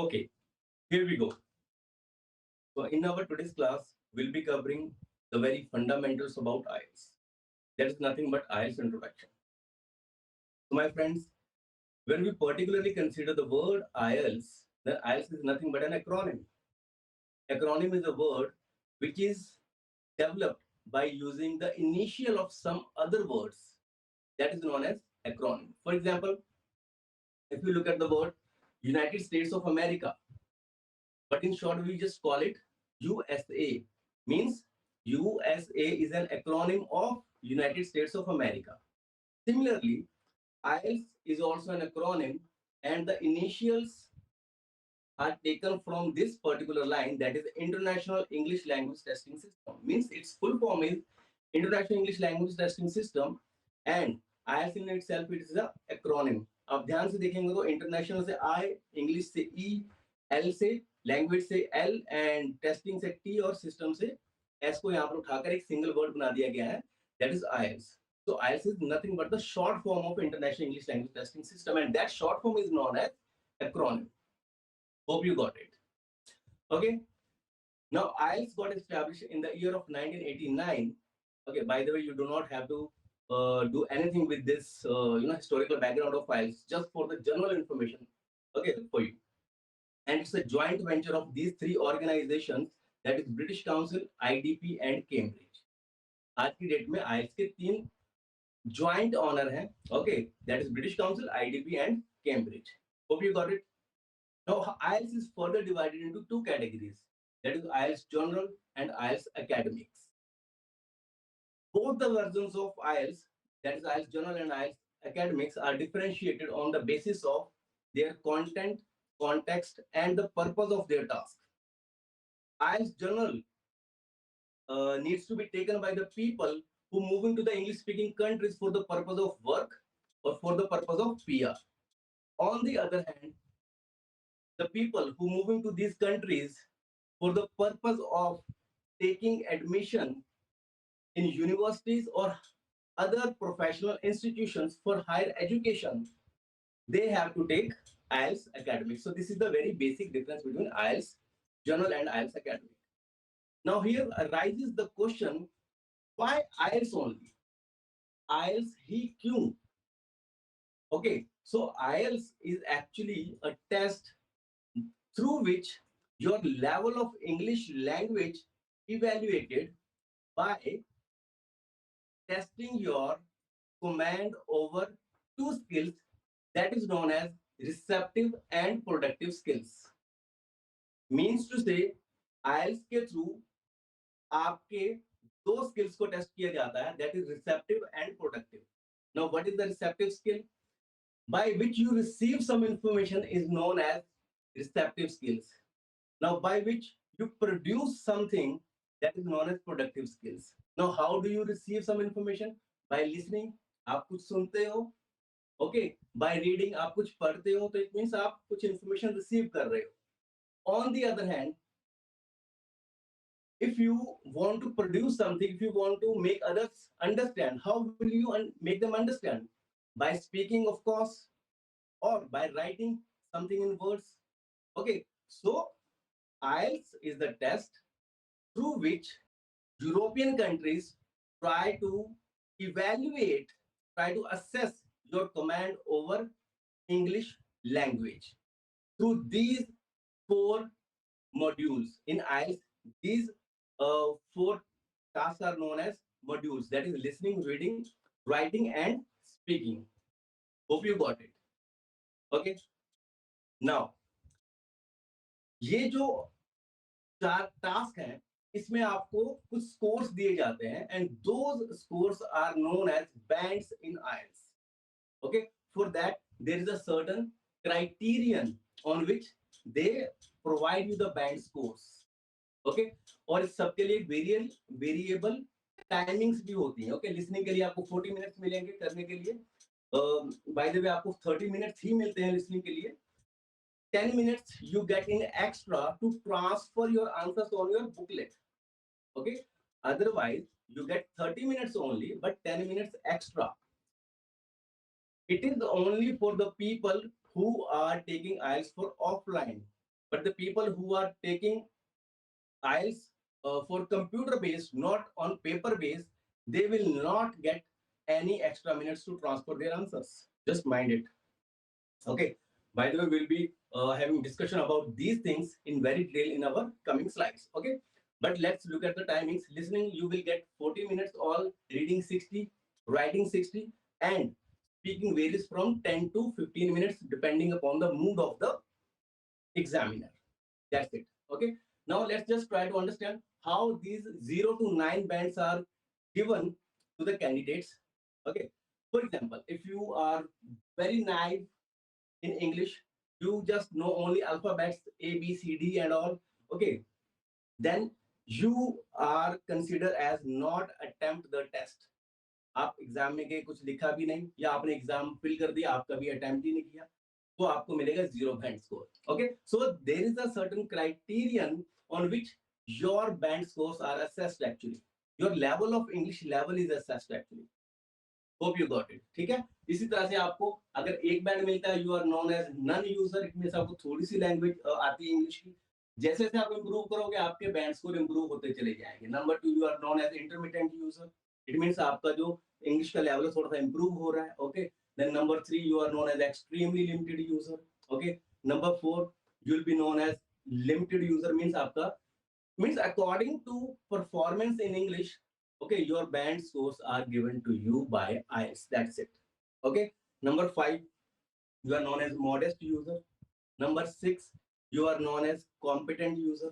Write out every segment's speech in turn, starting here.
Okay, here we go. So in our today's class, we'll be covering the very fundamentals about IELTS. That is nothing but IELTS introduction. So my friends, when we particularly consider the word IELTS, then IELTS is nothing but an acronym. Acronym is a word which is developed by using the initial of some other words. That is known as acronym. For example, if you look at the word United States of America, but in short we just call it USA, means USA is an acronym of United States of America. Similarly, IELTS is also an acronym, and the initials are taken from this particular line, that is International English Language Testing System. Means its full form is International English Language Testing System, and IELTS in itself it is a acronym. आप ध्यान से देखेंगे तो international से I, English से E, L से language से L and testing से T और सिस्टम से S को यहाँ पर उठाकर एक सिंगल वर्ड बना दिया गया है, that is IELTS. So IELTS is nothing but the short form of International English Language Testing System, and that short form is known as acronym. Hope you got it. Okay. Now IELTS got established in the year of 1989. Okay. By the way, you do not have to do anything with this, historical background of IELTS, just for the general information. Okay, for you. And it's a joint venture of these three organizations, that is British Council, IDP, and Cambridge. आज की date में IELTS के तीन joint honor हैं. Okay, that is British Council, IDP, and Cambridge. Hope you got it. Now, IELTS is further divided into two categories, that is IELTS General and IELTS Academics. Both the versions of IELTS, that is IELTS General and IELTS Academics, are differentiated on the basis of their content, context, and the purpose of their task. IELTS General needs to be taken by the people who move into the English-speaking countries for the purpose of work or for the purpose of PR. On the other hand, the people who move into these countries for the purpose of taking admission in universities or other professional institutions for higher education, they have to take IELTS Academic. So this is the very basic difference between IELTS General and IELTS Academic. Now here arises the question, why IELTS only? IELTS ही क्यों? Okay, so IELTS is actually a test through which your level of English language evaluated by testing your command over two skills, that is known as receptive and productive skills. Means to say, IELTS के through आपके दो skills को test किया जाता है, that is receptive and productive. Now, what is the receptive skill? By which you receive some information is known as receptive skills. Now, by which you produce something, that is known as productive skills. Now, how do you receive some information? By listening. आप कुछ सुनते हो. Okay. By reading, आप कुछ पढ़ते हो. तो it means आप कुछ information receive कर रहे हो. On the other hand, if you want to produce something, if you want to make others understand, how will you make them understand? By speaking, of course, or by writing something in words. Okay, so IELTS is the test through which European countries try to evaluate, try to assess your command over English language. Through these four modules in IELTS, these four tasks are known as modules, that is listening, reading, writing, and speaking. Hope you got it. Okay. Now, ये जो चार task हैं, इसमें आपको कुछ scores दिए जाते हैं, and those scores are known as bands in IELTS. Okay, for that there is a certain criterion on which they provide you the band scores. Okay, और इस सबके लिए वेरिएबल टाइमिंग्स भी होती हैं. Okay, लिसनिंग के लिए आपको 40 मिनट्स मिलेंगे करने के लिए. बाय द वे आपको 30 मिनट्स ही मिलते हैं लिसनिंग के लिए. 10 minutes you get in extra to transfer your answers on your booklet. Okay, otherwise you get 30 minutes only, but 10 minutes extra. It is only for the people who are taking IELTS for offline. But the people who are taking IELTS for computer based, not on paper based, they will not get any extra minutes to transfer their answers. Just mind it. Okay. By the way, we'll be having discussion about these things in very detail in our coming slides. Okay. But let's look at the timings. Listening, you will get 40 minutes all, reading 60, writing 60, and speaking varies from 10 to 15 minutes depending upon the mood of the examiner. That's it. Okay. Now let's just try to understand how these 0 to 9 bands are given to the candidates. Okay. For example, if you are very naive in English, you just know only alphabets A, B, C, D, and all. Okay, then you are considered as not attempt the test. आप exam में गए कुछ लिखा भी नहीं या आपने exam fill कर दिया आप कभी अटेम्प्ट ही नहीं किया तो आपको मिलेगा 0 band score okay so there is a certain criterion on which your band scores are assessed actually your level of English level is assessed actually hope you got it ठीक है इसी तरह से आपको अगर एक बैंड मिलता है you are known as non user it means आपको थोड़ी सी लैंग्वेज आती है इंग्लिश की जैसे जैसे आप इंप्रूव करोगे आपके बैंड स्कोर इंप्रूव होते चले जाएंगे number 2 you are known as intermediate user it means आपका जो इंग्लिश का लेवल है थोड़ा सा इंप्रूव हो रहा है okay then number 3 you are known as extremely limited user okay number 4 you will be known as limited user means आपका means according to performance in English, okay, your band scores are given to you by IELTS. That's it. Okay. Number 5, you are known as modest user. Number 6, you are known as competent user.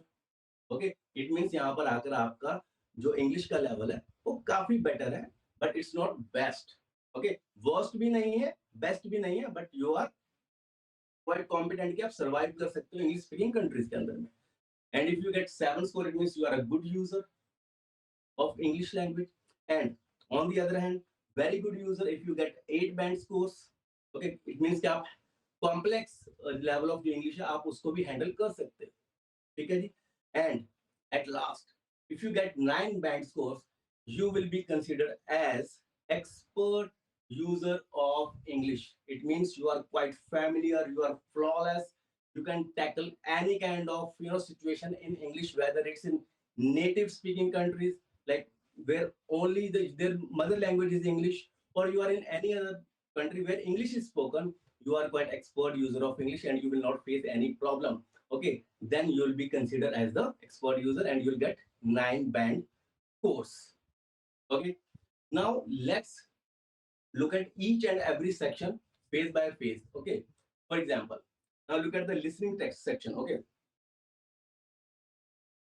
Okay. It means यहाँ पर आकर आपका जो English का level है वो काफी better है but it's not best okay worst भी नहीं है बेस्ट भी नहीं है but you are quite competent कि आप सर्वाइव कर सकते हो इंग्लिश स्पीकिंग कंट्रीज के अंदर में and if you get 7 score it means you are a good user of English language and on the other hand very good user if you get 8 band scores okay it means कि आप complex level of जो English है आप उसको भी handle कर सकते हो ठीक है जी and at last if you get 9 band scores you will be considered as expert user of English it means you are quite familiar you are flawless you can tackle any kind of situation in English whether it's in native speaking countries like where only their mother language is English or you are in any other country where English is spoken you are quite expert user of English and you will not face any problem okay then you will be considered as the expert user and you'll get 9 band course okay now let's look at each and every section phase by phase okay for example now look at the listening text section okay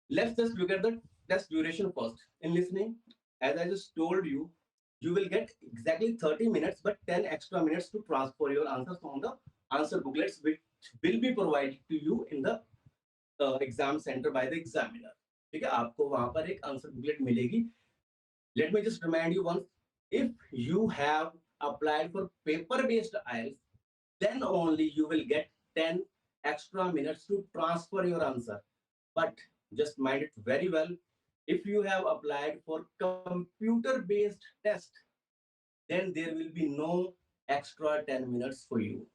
let's just look at the test duration first in listening as I just told you you will get exactly 30 minutes but 10 extra minutes to transfer your answers on the answer booklets which will be provided to you in the exam center by the examiner ठीक है आपको वहां पर एक answer booklet मिलेगी let me just remind you once if you have applied for paper based IELTS then only you will get 10 extra minutes to transfer your answer but just mind it very well if you have applied for computer based test then there will be no extra 10 minutes for you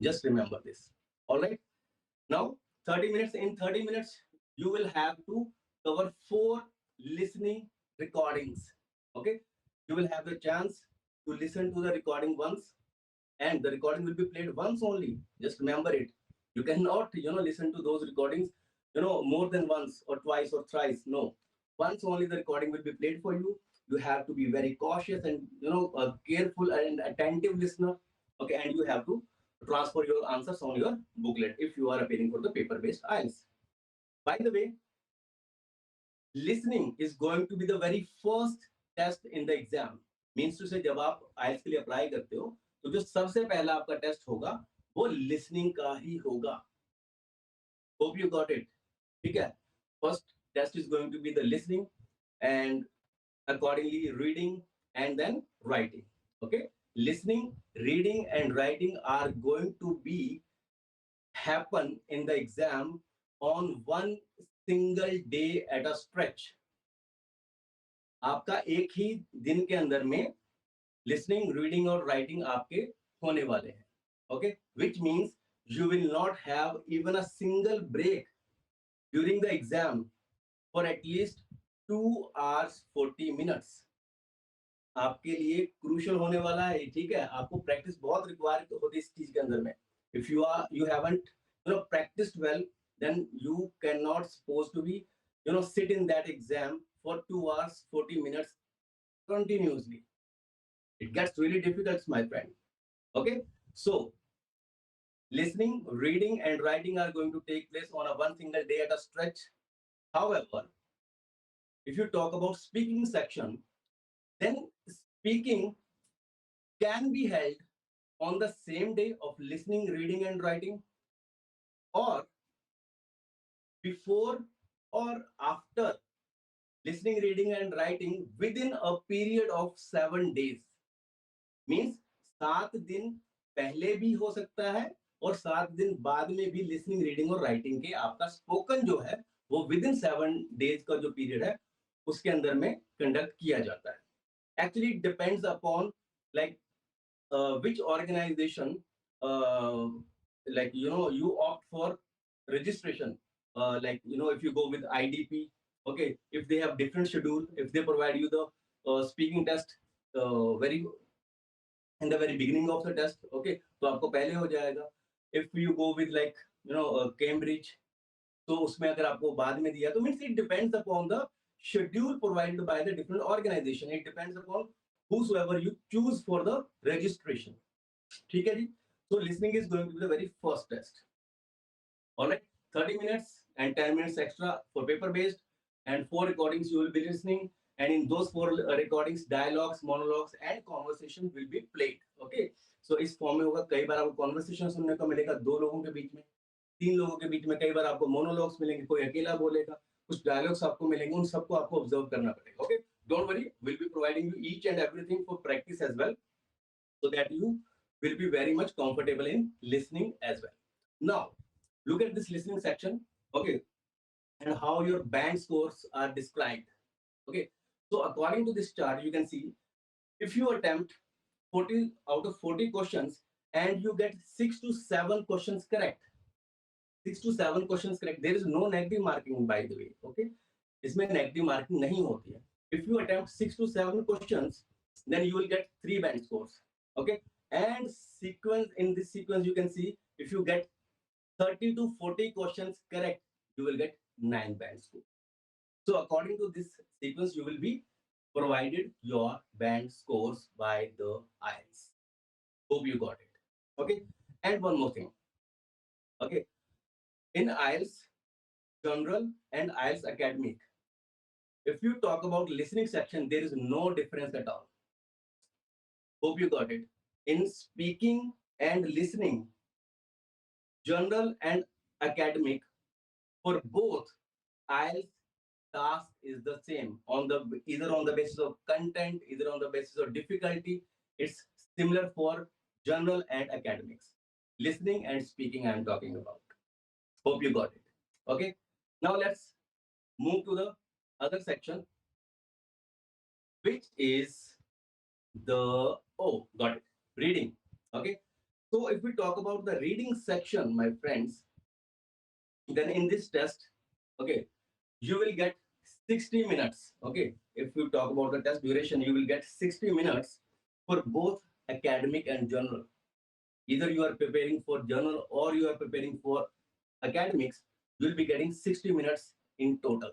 just remember this all right now 30 minutes in 30 minutes you will have to cover 4 listening recordings okay you will have the chance to listen to the recording once and the recording will be played once only just remember it you cannot listen to those recordings more than once or twice or thrice no once only the recording will be played for you you have to be very cautious and a careful and attentive listener okay and you have to transfer your answers on your booklet if you are appearing for the paper based IELTS by the way listening is going to be the very first test in the exam means to say जब आप IELTS के लिए apply करते हो तो जो सबसे पहला आपका टेस्ट होगा वो लिसनिंग का ही होगा होप यू गॉट इट ठीक है first test is going to be the listening and accordingly reading and then writing okay listening reading and writing are going to be happen in the exam on one single day at a stretch आपका एक ही दिन के अंदर में listening reading और writing आपके होने वाले हैं okay which means you will not have even a single break during the exam for at least 2 hours 40 minutes. आपके लिए क्रूशियल होने वाला है, ठीक है? आपको प्रैक्टिस बहुत रिक्वायर होती है इस चीज के अंदर में. If you haven't practiced well, then you cannot supposed to be sit in that exam for 2 hours 40 minutes continuously. It gets really difficult, my friend. Okay, so listening, reading, and writing are going to take place on a one single day at a stretch. However, if you talk about speaking section, then speaking can be held on the same day of listening, reading, and writing, or before or after listening, reading, and writing within a period of 7 days. Means 7 दिन पहले भी हो सकता है और 7 दिन बाद में भी लिसनिंग, रीडिंग और राइटिंग के आपका स्पोकन जो है वो विद इन 7 डेज का जो पीरियड है उसके अंदर में कंडक्ट किया जाता है. Actually, it depends upon like which organization you opt for registration. If you go with IDP, okay, if they have different schedule, if they provide you the speaking test very in the very beginning of the test, okay, तो आपको पहले हो जाएगा. If you go with Cambridge, तो उसमें अगर आपको बाद में दिया तो means it depends upon the schedule provided by the different organization. It depends upon whosoever you choose for the registration. ठीक है जी. So listening is going to be the very first test. All right, 30 minutes and 10 minutes extra for paper based, and 4 recordings you will be listening, and in those 4 recordings dialogues, monologues and conversation will be played. Okay, so इस form में होगा. कई बार आपको conversation सुनने को मिलेगा 2 लोगों के बीच में, 3 लोगों के बीच में. कई बार आपको मोनोलॉग्स मिलेंगे, कोई अकेला बोलेगा, कुछ डायलॉग्स आपको मिलेंगे, उन सबको आपको ऑब्जर्व करना पड़ेगा. Okay, don't worry, will be providing you each and everything for practice as well, so that you will be very much comfortable in listening as well. Now, look at this listening section, okay, and how your band scores are described. Okay, so according to this chart, you can see if you attempt 40 out of 40 questions and you get 6 to 7 questions correct, 6 to 7 questions correct, there is no negative marking, by the way. Okay, इसमें negative marking नहीं होती है. If you attempt 6 to 7 questions, then you will get 3 band scores. Okay, and in this sequence you can see if you get 30 to 40 questions correct, you will get 9 band scores. So according to this sequence, you will be provided your band scores by the IELTS. Hope you got it. Okay, and one more thing. Okay, in IELTS General and IELTS Academic, if you talk about listening section, there is no difference at all. Hope you got it. In speaking and listening, General and Academic, for both IELTS task is the same, either on the basis of content, either on the basis of difficulty. It's similar for General and Academics. Listening and speaking I'm talking about. Hope you got it. Okay, now let's move to the other section, which is got it, reading. Okay, so if we talk about the reading section, my friends, then in this test, okay, you will get 60 minutes. Okay, if you talk about the test duration, you will get 60 minutes for both academic and general. Either you are preparing for general or you are preparing for academics, you will be getting 60 minutes in total,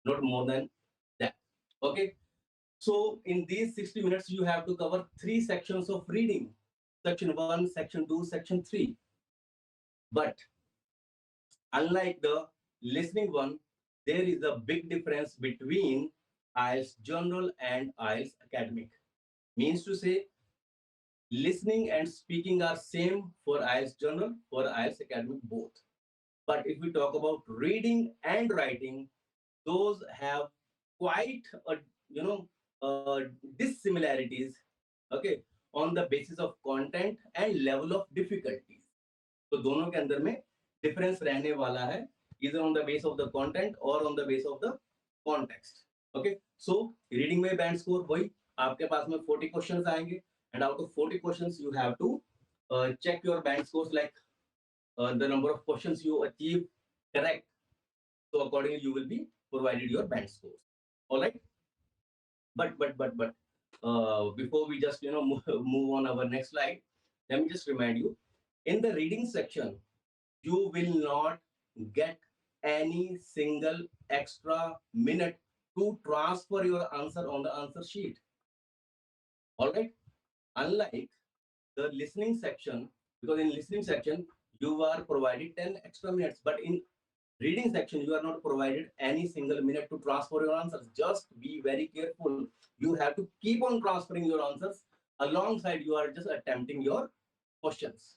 not more than that. Okay, so in these 60 minutes, you have to cover 3 sections of reading: section 1, section 2, section 3. But unlike the listening one, there is a big difference between IELTS General and IELTS Academic. Means to say, listening and speaking are same for IELTS General, for IELTS Academic both. But if we talk about reading and writing, those have quite dissimilarities, okay, on the basis of content and level of difficulties. तो दोनों के अंदर में difference रहने वाला है, either on the base of the content or on the base of the context. Okay, so reading में band score वही आपके पास में 40 questions आएंगे, and out of 40 questions you have to check your band scores, like the number of questions you achieve correct. So accordingly, you will be provided your band scores. All right. But before we just move on our next slide, let me just remind you, in the reading section, you will not get any single extra minute to transfer your answer on the answer sheet. All right. Unlike the listening section, because in listening section you are provided 10 extra minutes, but in reading section you are not provided any single minute to transfer your answers. Just be very careful. You have to keep on transferring your answers alongside you are just attempting your questions,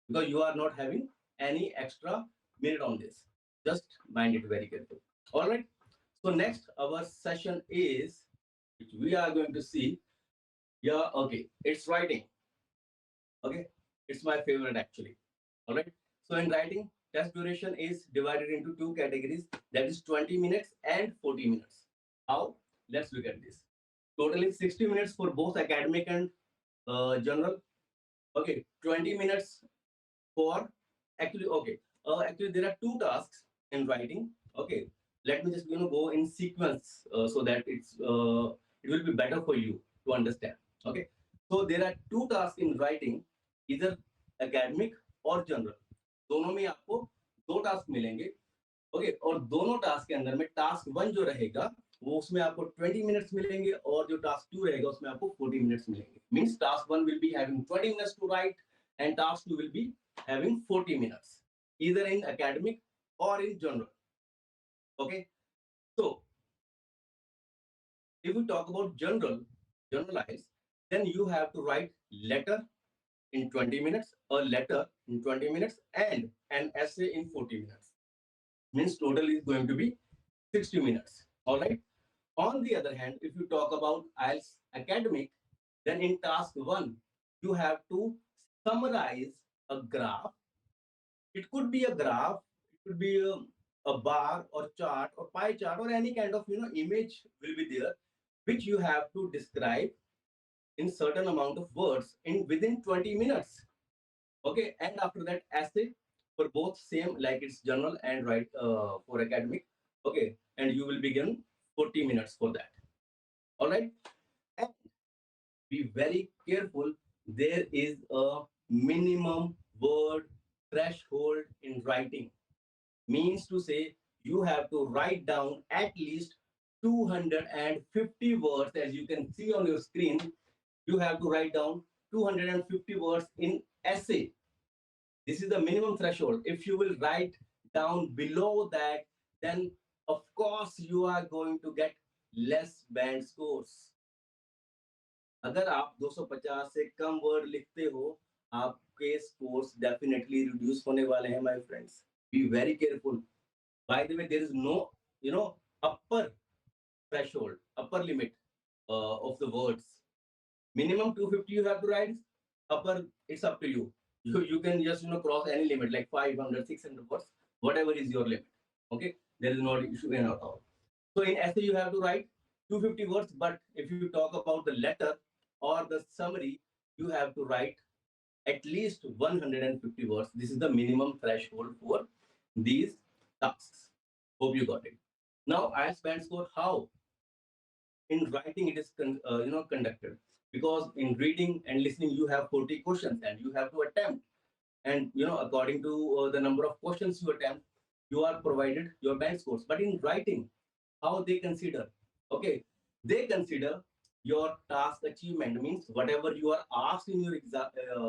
because you are not having any extra minute on this. Just mind it very careful. All right. So next our session is, which we are going to see. Yeah, okay, it's writing. Okay, it's my favorite actually. All right. So in writing, test duration is divided into two categories, that is 20 minutes and 40 minutes. How? Let's look at this. Total is 60 minutes for both academic and general. Okay, 20 minutes for actually there are two tasks in writing. Okay, let me just go in sequence so that it will be better for you to understand. Okay, so there are two tasks in writing, either academic और general, दोनों में आपको दो task मिलेंगे. Okay, और दोनों task के अंदर में टास्क वन जो रहेगा वो उसमें आपको 20 मिनट्स मिलेंगे, और जो टास्क टू रहेगा उसमें आपको 40 मिनट्स मिलेंगे. Means task one will be having 20 minutes to write and task two will be having 40 minutes, either in academic or in general. Okay, so if we talk about generalize, then you have to write letter in 20 minutes, a letter in 20 minutes, and an essay in 40 minutes. Means total is going to be 60 minutes. All right. On the other hand, if you talk about IELTS academic, then in task one, you have to summarize a graph. It could be a graph, it could be a bar or chart or pie chart or any kind of image will be there, which you have to describe in certain amount of words in within 20 minutes. Okay, and after that essay for both same like it's general and right for academic. Okay, and you will begin 40 minutes for that. All right, and be very careful. There is a minimum word threshold in writing. Means to say, you have to write down at least 250 words. As you can see on your screen, you have to write down 250 words in essay. This is the minimum threshold. If you will write down below that, then of course you are going to get less band scores. अगर आप 250 से कम word लिखते हो, आपके scores definitely reduce होने वाले हैं, my friends. Be very careful. By the way, there is no upper threshold, upper limit of the words. Minimum 250 you have to write. Upper, it's up to you. You can just cross any limit like 500, 600 words, whatever is your limit. Okay, there is no issue in all. So in essay you have to write 250 words, but if you talk about the letter or the summary, you have to write at least 150 words. This is the minimum threshold for these tasks. Hope you got it. Now IELTS band score, how in writing it is conducted, because in reading and listening you have 40 questions and you have to attempt, and according to the number of questions you attempt, you are provided your band scores. But in writing, how they consider? Okay, they consider your task achievement. Means whatever you are asked in your exam,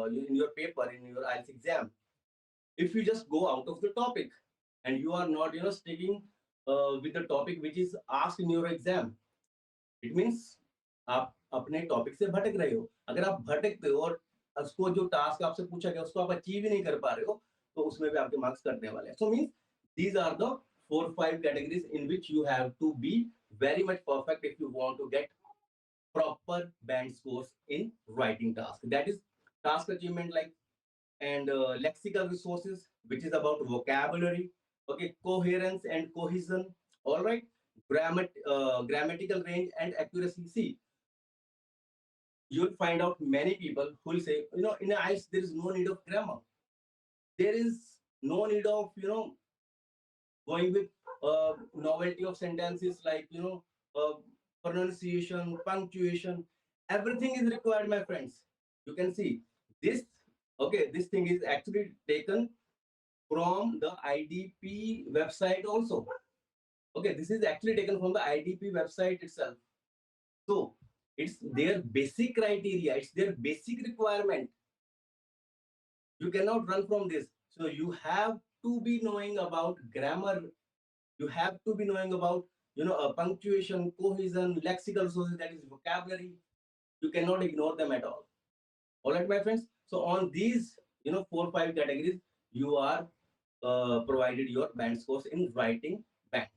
in your paper, in your IELTS exam. If you just go out of the topic and you are not sticking with the topic which is asked in your exam, it means आप अपने topic से भटक रहे हो. अगर आप भटकते हो और उसको जो टास्क आपसे पूछा गया उसको आप अचीव ही नहीं कर पा रहे हो, तो उसमें भी आपके मार्क्स कटने वाले हैं. सो means these are the 4-5 categories in which you have to be very much perfect if you want to get proper band scores in writing task. That is task achievement, like, and lexical resources, which is about vocabulary. Okay, coherence and cohesion. All right, grammatical range and accuracy. See, you'll find out many people who will say, in IELTS there is no need of grammar. There is No need of going with novelty of sentences like pronunciation, punctuation. Everything is required, my friends. You can see this. Okay, this thing is actually taken from the IDP website also. Okay, this is actually taken from the IDP website itself. So it's their basic criteria, it's their basic requirement. You cannot run from this. So you have to be knowing about grammar. You have to be knowing about punctuation, cohesion, lexical sources, that is vocabulary. You cannot ignore them at all. All right, my friends. So on these 4 5 categories, you are provided your band scores in writing band.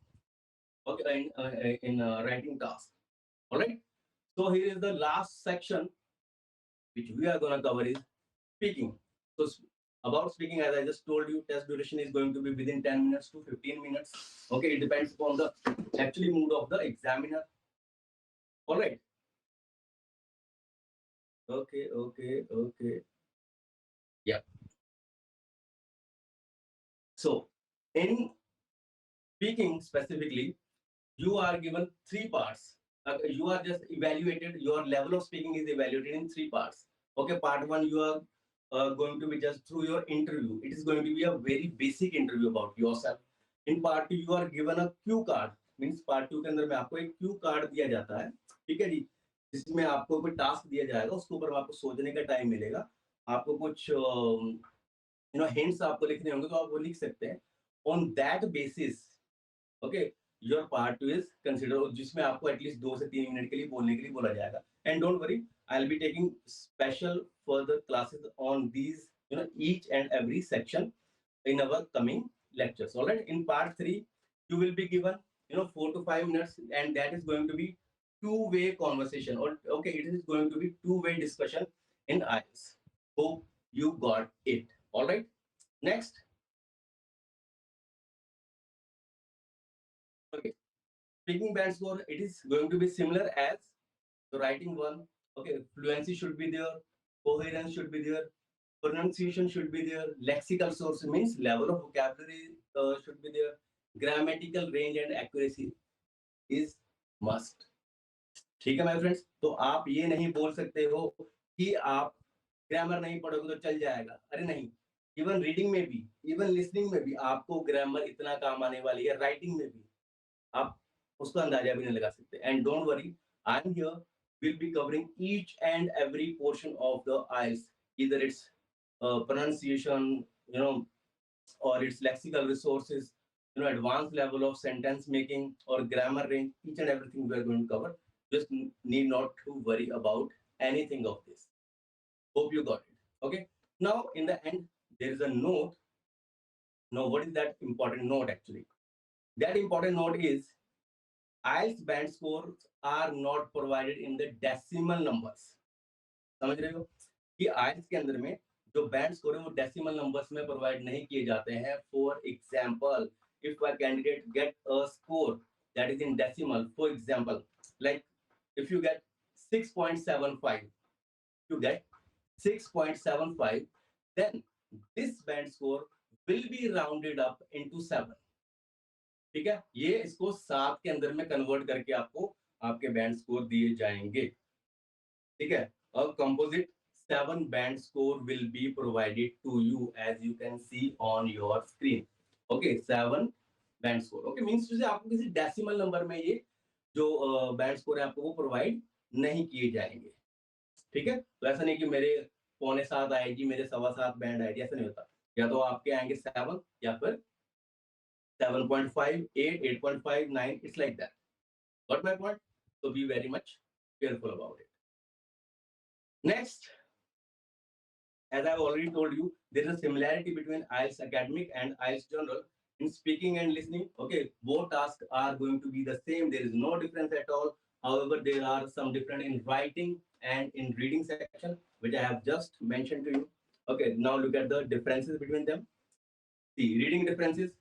Okay, in writing task. All right. So here is the last section which we are gonna cover is speaking. So about speaking, as I just told you, test duration is going to be within 10 minutes to 15 minutes. Okay, it depends upon the actually mood of the examiner. All right. Okay. Yeah. So in speaking specifically, you are given three parts. You are just evaluated. Your level of speaking is evaluated in three parts. Okay, part one, you are going to be just through your interview. It is going to be a very basic interview about yourself. In part two, you are given a cue card. Means part two के अंदर में आपको एक Q card दिया जाता है, ठीक है जी, जिसमें आपको कोई टास्क दिया जाएगा, उसके ऊपर आपको सोचने का टाइम मिलेगा, आपको कुछ हिंट्स आपको लिखने होंगे तो आप वो लिख सकते हैं. On that basis okay your part two is consider, जिसमें आपको एटलीस्ट 2 से 3 मिनट के लिए बोलने के लिए बोला जाएगा. And don't worry, I will be taking special further classes on these each and every section in our coming lectures. All right. In part three, you will be given 4 to 5 minutes, and that is going to be two-way conversation. Or okay, it is going to be two-way discussion in IELTS. Hope you got it. All right. Next. Okay. Speaking band score, it is going to be similar as the writing one. Okay. Fluency should be there. Coherence should be there. Pronunciation should be there. Lexical source means level of vocabulary should be there. Grammatical range and accuracy is must. ठीक है my friends. तो आप ये नहीं बोल सकते हो कि आप ग्रामर नहीं पढ़ोगे तो चल जाएगा. अरे नहीं, इवन रीडिंग में भी, इवन लिसनिंग में भी आपको ग्रामर इतना काम आने वाली है, राइटिंग में भी आप उसका अंदाजा भी नहीं लगा सकते. And don't worry, I am here, will be covering each and every portion of the IELTS, either it's pronunciation, or its lexical resources, advanced level of sentence making or grammar range. Each and everything we are going to cover. Just need not to worry about anything of this. Hope you got it. Okay. Now, in the end, there is a note. Now, what is that important note actually? That important note is IELTS band scores are not provided in the decimal numbers. समझ रहे हो कि IELTS के अंदर में जो band score है वो डेसिमल नंबर्स में प्रोवाइड नहीं किए जाते हैं. For example, if a candidate get a score that is in decimal, for example like if you get 6.75, you get 6.75, then this band score will be rounded up into 7. ठीक है, ये इसको 7 के अंदर में कन्वर्ट करके आपको आपके बैंड स्कोर दिए जाएंगे. ठीक है, a composite 7 band score will be provided to you as you can see on your screen. Okay, 7 band score. Okay, means जैसे आपको किसी डेसिमल नंबर में ये जो बैंड स्कोर है आपको वो प्रोवाइड नहीं किए जाएंगे. ठीक है, तो ऐसा नहीं कि मेरे 6.25 आएगी, मेरे 7.25 बैंड आएगी, ऐसा नहीं होता. या तो आपके आएंगे 7 या फिर 7.5, 8, 8.5, 9. It's like that. Got my point? So be very much careful about it. Next, as I've already told you, there is a similarity between IELTS Academic and IELTS General in speaking and listening. Okay, both tasks are going to be the same. There is no difference at all. However, there are some difference in writing and in reading section, which I have just mentioned to you. Okay, now look at the differences between them. See, reading differences,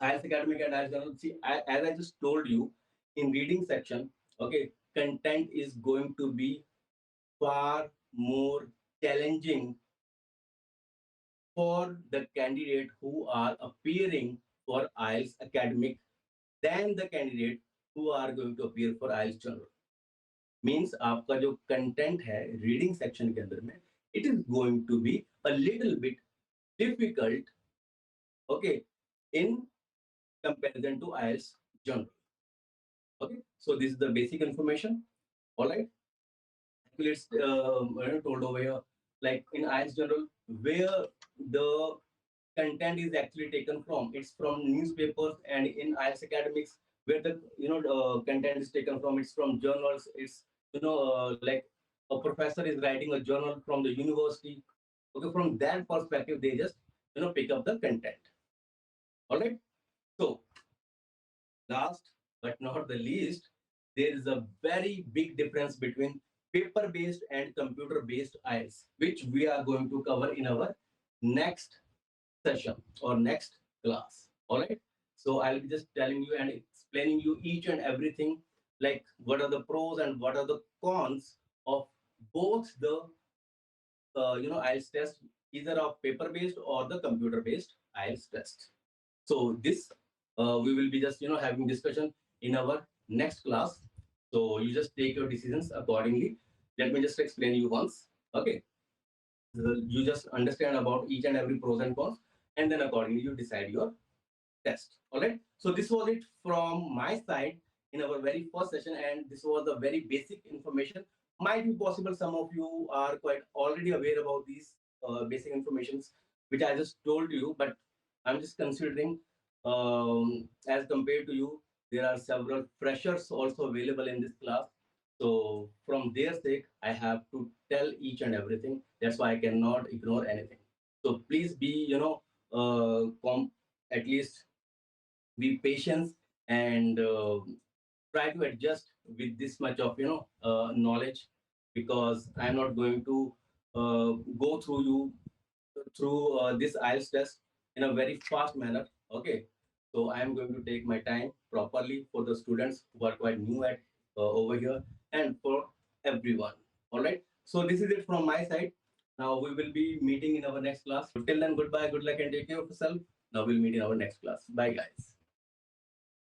IELTS Academic and IELTS General. See, as I just told you, in reading section, okay, content is going to be far more challenging for the candidate who are appearing for IELTS academic than the candidate who are going to appear for IELTS general. Means आपका जो content है reading section के अंदर में, it is going to be a little bit difficult, okay, in comparison to IELTS general. Okay, so this is the basic information. All right, it's told over here, like in IELTS general, where the content is actually taken from. It's from newspapers, and in IELTS academics, where the content is taken from. It's from journals. It's like a professor is writing a journal from the university. Okay, from that perspective, they just pick up the content. All right. So last but not the least, there is a very big difference between paper-based and computer-based IELTS, which we are going to cover in our next session or next class. All right. So I'll be just telling you and explaining you each and everything, like what are the pros and what are the cons of both the IELTS test, either of paper-based or the computer-based IELTS test. So this we will be just having discussion in our next class. So you just take your decisions accordingly. Let me just explain you once. Okay. You just understand about each and every pros and cons, and then accordingly you decide your test. All right. So this was it from my side in our very first session, and this was the very basic information. Might be possible some of you are quite already aware about these basic informations which I just told you, but I'm just considering as compared to you, there are several freshers also available in this class. So from their sake, I have to tell each and everything. That's why I cannot ignore anything. So please be, at least be patient and try to adjust with this much of knowledge, because I'm not going to go through you through this IELTS test in a very fast manner. Okay, so I am going to take my time properly for the students who are quite new at over here, and for everyone. All right. So this is it from my side. Now we will be meeting in our next class. Till then, goodbye, good luck, and take care of yourself. Now we'll meet in our next class. Bye, guys.